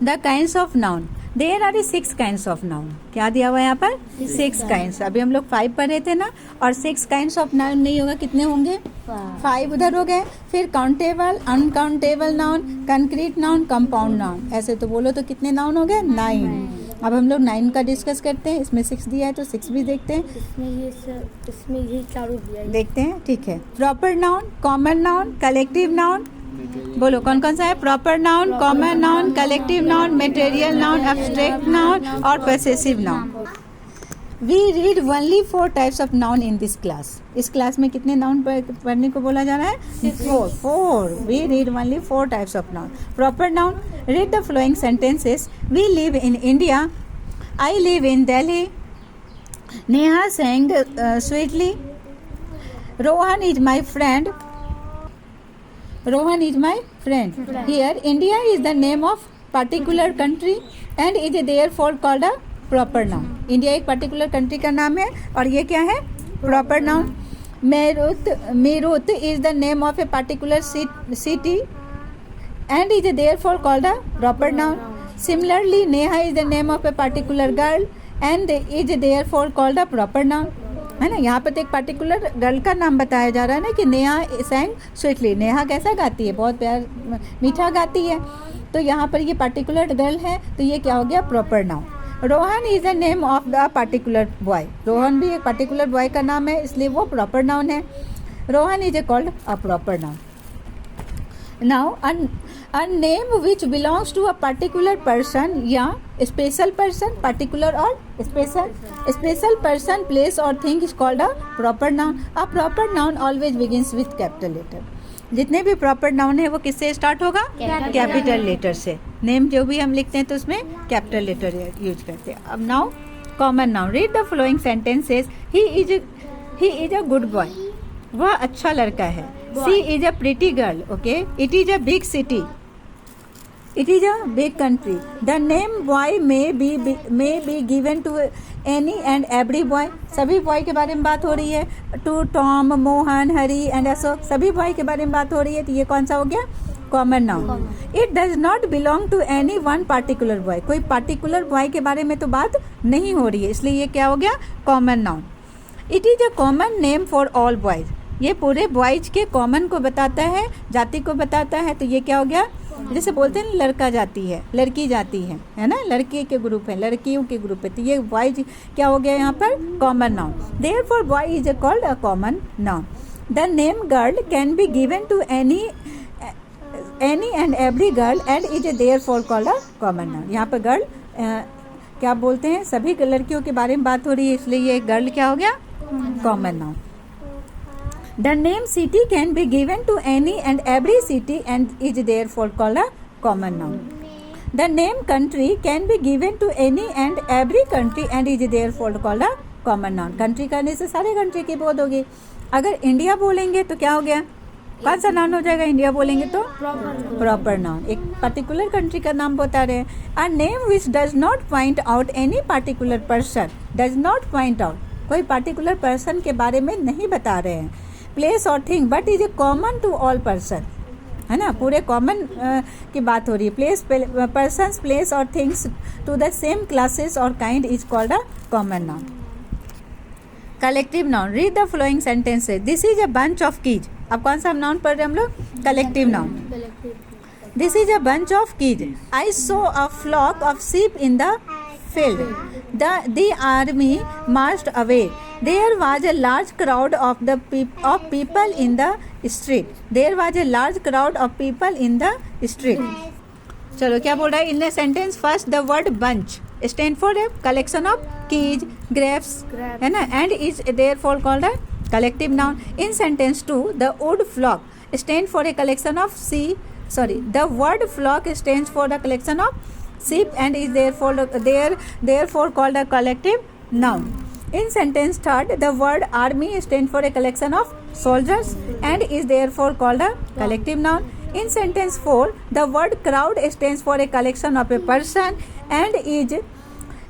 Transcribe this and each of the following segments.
The kinds of noun, there are 6 kinds of noun. क्या दिया हुआ है यहाँ पर? 6 काइंड्स। अभी हम लोग 5 पढ़ रहे थे ना, और 6 काइंड्स ऑफ नाउन नहीं होगा, कितने होंगे? 5 उधर हो गए। फिर countable, uncountable noun, concrete noun, compound noun, ऐसे तो बोलो तो कितने नाउन हो गए? 9। अब हम लोग 9 का डिस्कस करते हैं। इसमें 6 दिया है तो 6 भी देखते हैं। इसमें ये चारों दिया है। देखते हैं, ठीक है। Proper noun, common noun, collective noun, बोलो कौन कौन सा है? Proper noun, common noun, collective noun, material noun, abstract noun और possessive noun. We read only 4 types of noun in this class. इस क्लास में कितने नाउन पढ़ने को बोला जा रहा है? 4। We read only 4 types of noun. Proper noun, read the flowing sentences. We live in India, I live in Delhi, Neha sang sweetly, Rohan is my friend, Rohan is my friend. Here, India is the name of particular country and is therefore called a proper noun. India एक particular country का नाम है और ये क्या है? Proper noun. Meerut is the name of a particular city and is therefore called a proper noun. Similarly, Neha is the name of a particular girl and is therefore called a proper noun. है ना, यहाँ पर तो एक particular girl का नाम बताया जा रहा है ना कि नेहा sang स्वीटली। नेहा कैसा गाती है? बहुत प्यार मीठा गाती है। तो यहाँ पर ये पर्टिकुलर गर्ल है तो ये क्या हो गया? Proper noun. Rohan is the name of the particular boy. Rohan भी एक पर्टिकुलर बॉय का नाम है इसलिए वो प्रॉपर नाउन है। Rohan is called a proper noun. Now, a name which belongs to a particular person या special person, particular और special person, place or thing is called a proper noun. A proper noun always begins with capital letter. जितने भी proper noun है वो किससे start होगा? Capital letter से। Name जो भी हम लिखते हैं तो उसमें कैपिटल लेटर यूज करते हैं। अब now common noun, read the flowing sentences. He is a good boy, वह अच्छा लड़का है। She is a pretty girl, okay. It is a big city, it is a big country. The name boy may be given to any and every boy. सभी boy के बारे में बात हो रही है। To Tom, Mohan, Hari and Ashok, सभी boy के बारे में बात हो रही है। तो ये कौन सा हो गया? Common noun. It does not belong to any one particular boy, कोई पार्टिकुलर बॉय के बारे में तो बात नहीं हो रही है इसलिए ये क्या हो गया? Common noun. It is a common name for all boys, ये पूरे बॉयज के कॉमन को बताता है, जाति को बताता है। तो ये क्या हो गया? जैसे बोलते हैं लड़का जाति है, लड़की जाति है ना, लड़के के ग्रुप है, लड़कियों के ग्रुप है। तो ये बॉयज क्या हो गया यहाँ पर? Common noun. Therefore boy is called a common noun. The name girl can be given to any and every girl and is therefore called a common noun. यहाँ पर गर्ल क्या बोलते हैं? सभी लड़कियों के बारे में बात हो रही है इसलिए ये गर्ल क्या हो गया? Common noun. The name city can be given to any and every city and is therefore called a common noun. The name country can be given to any and every country and is therefore called a common noun. Country करने से सारे country की बोध होगी। अगर India बोलेंगे तो क्या हो गया? कौन सा नाउन हो जाएगा? इंडिया बोलेंगे तो प्रॉपर नाउन, एक पर्टिकुलर कंट्री का नाम बता रहे हैं। A name which does not point out any particular person, does not point out, कोई पर्टिकुलर पर्सन के बारे में नहीं बता रहे हैं। प्लेस और thing but is a common to all person, है ना, पूरे कॉमन की बात हो रही है। प्लेस, पर्सन्स, प्लेस और things to the same classes और kind is called a common noun. Collective noun, read the flowing sentences. This is a bunch of keys. अब कौन सा नाउन पढ़ रहे हैं हम लोग? Collective noun. This is a bunch of keys. I saw a flock of sheep in the field. The army marched away. There was a large crowd of people in the street. There was a large crowd of people in the street. चलो क्या बोल रहा है in the sentence? First the word bunch stand for a collection of keys, grapes, है ना, and is therefore called a collective noun. In sentence 2, the word flock stands for a collection of the word flock stands for the collection of sheep and is therefore called a collective noun. In sentence 3, the word army stands for a collection of soldiers and is therefore called a collective noun. In sentence 4, the word crowd stands for a collection of a person and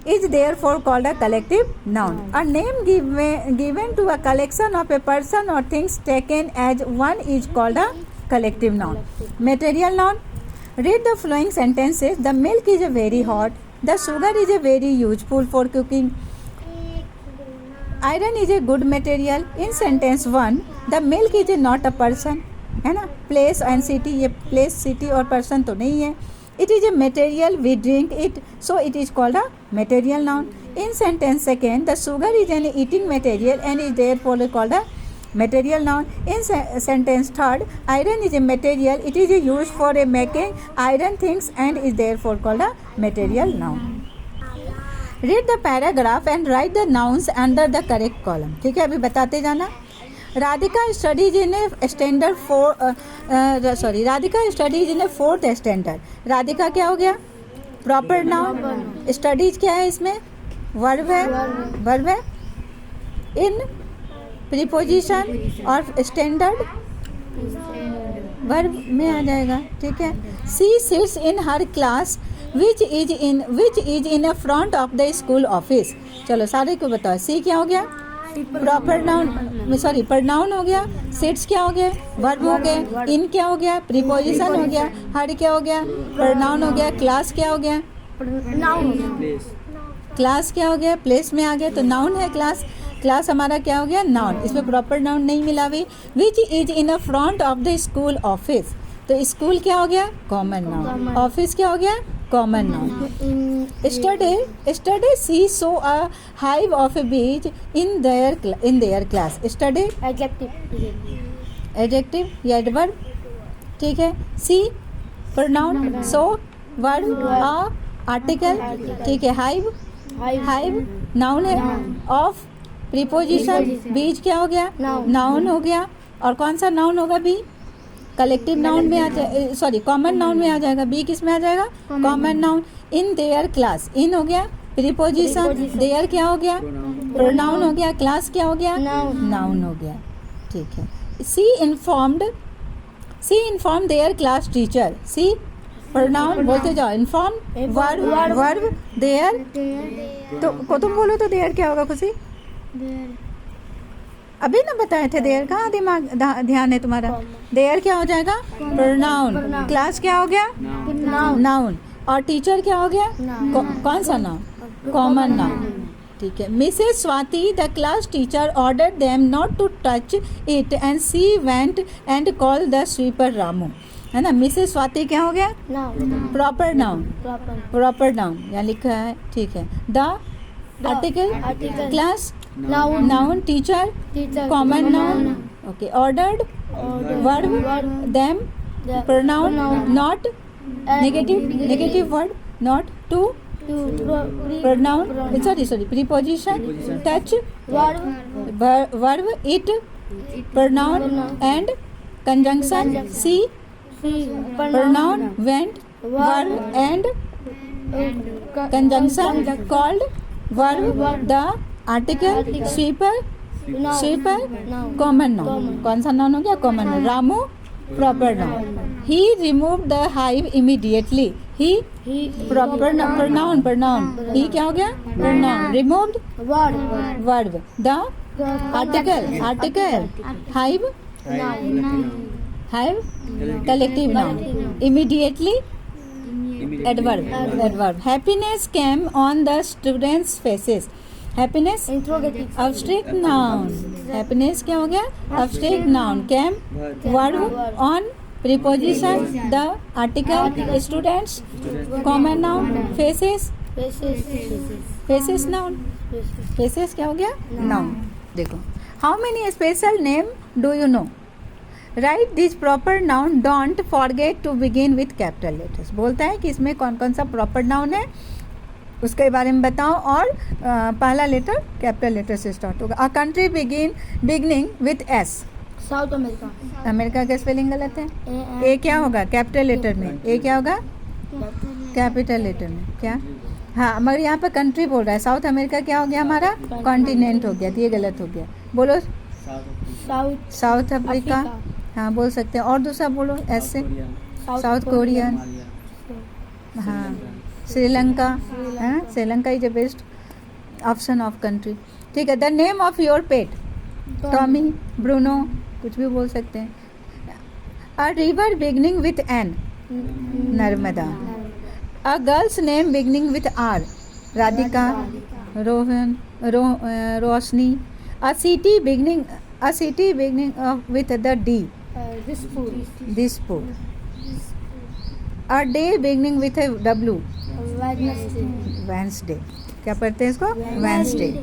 is therefore called a collective noun. A name given to a collection of a person or things taken as one is called a collective noun. Material noun, Read the following sentences. The milk is very hot. The sugar is very useful for cooking. Iron is a good material. In sentence 1, the milk is not a person, है ना. Place and city, ये place, city और person तो नहीं है. It is a material, we drink it, so it is called a material noun. In sentence 2, the sugar is an eating material and is therefore called a material noun. In sentence 3, iron is a material, it is used for making iron things and is therefore called a material noun. Read the paragraph and write the nouns under the correct column. ठीक है, अभी बताते जाना. Radhika studies in a standard Radhika studies in A 4th standard. Radhika क्या हो गया? Proper noun. Studies क्या है इसमें? वर्ब है. वर्ब है. इन प्रीपोजिशन और स्टैंडर्ड वर्ब में आ जाएगा. ठीक है. She sits in her class which is in a front of the school office. चलो सारे को बताओ. सी क्या हो गया? प्रॉपर नाउन, सॉरी प्रनाउन हो गया. सिट्स क्या हो गया? वर्ब हो गया. इन क्या हो गया? प्रीपोजिशन हो गया. हर क्या हो गया? प्रनाउन हो गया. क्लास क्या हो गया? क्लास क्या हो गया? प्लेस में आ गया तो नाउन है क्लास. क्लास हमारा क्या हो गया? नाउन. इसमें प्रॉपर नाउन नहीं मिला हुई. Which is in a front of the school office, तो स्कूल क्या हो गया? Common noun. ऑफिस क्या हो गया? Common noun. Study she saw a hive of a bees in their class. Study adjective या एडवर्ब. ठीक है. She pronoun, saw verb, a article. ठीक है. हाइव नाउन है. Of preposition. बीज क्या हो गया? नाउन हो गया. और कौन सा नाउन होगा? बी कलेक्टिव नाउन में आ जाए, सॉरी कॉमन नाउन में आ जाएगा. बी किस में आ जाएगा? Common noun. In their class. In हो गया प्रीपोजिशन. देयर क्या हो गया? प्रोनाउन हो गया. क्लास क्या हो गया? नाउन हो गया. ठीक है. She informed their class teacher. She pronoun बोलते जाओ. Inform verb their. तो तुम बोलो तो देयर क्या होगा खुशी? अभी ना बताए थे. देयर कहाँ दिमाग ध्यान है तुम्हारा? देयर क्या हो जाएगा? प्रोनाउन. क्लास क्या हो गया? नाउन. और टीचर क्या हो गया? कौन सा नाउन? Common noun. ठीक है. Mrs Swati the class teacher order them not to touch it and she went and call the sweeper Ramu. है ना. मिसेस स्वाति क्या हो गया? Proper noun. प्रॉपर नाउन यहाँ लिखा है. ठीक है. The article. Class noun. Teacher common noun. Okay. Ordered verb. Them pronoun. Not negative word. Not to pronoun, sorry preposition. Touch verb. It pronoun and conjunction. She pronoun. Went verb and conjunction. Called verb. The article. Sweeper common noun. कौन सा noun हो गया? Common noun. Ramu proper noun. He remove the hive immediately. He pronoun. He क्या हो गया? Pronoun. Removed verb. The article. Hive collective noun. Immediately adverb. Happiness came on the students faces. Happiness abstract noun. Happiness क्या हो गया? Abstract noun. Came verb. On preposition. The article. Students common noun. Faces noun. Faces क्या हो गया? Noun. देखो. How many special name do you know? Write this proper noun. Don't forget to begin with capital letters. बोलता है कि इसमें कौन कौन सा प्रॉपर नाउन है उसके बारे में बताओ. और पहला लेटर कैपिटल लेटर से स्टार्ट होगा. A country beginning with S. South America. America का स्पेलिंग गलत है. ए क्या होगा? कैपिटल लेटर में. ए क्या होगा? कैपिटल लेटर में. क्या? हाँ, मगर यहाँ पर कंट्री बोल रहा है. साउथ अमेरिका क्या हो गया हमारा? कॉन्टिनेंट हो गया. तो ये गलत हो गया. बोलो. South Africa. हाँ बोल सकते हैं. और दूसरा बोलो एस से. South Korean. हाँ. श्रीलंका. हाँ, Sri Lanka is the best option of country. ठीक है. The name of your pet. Tommy, Bruno, कुछ भी बोल सकते हैं. A river beginning with an. Narmada. A girl's name beginning with R. Radhika, Rohan, Roshni. A city beginning with the D. Dispur. A day beginning with a W. Wednesday. Wednesday. क्या पढ़ते हैं इसको? Wednesday.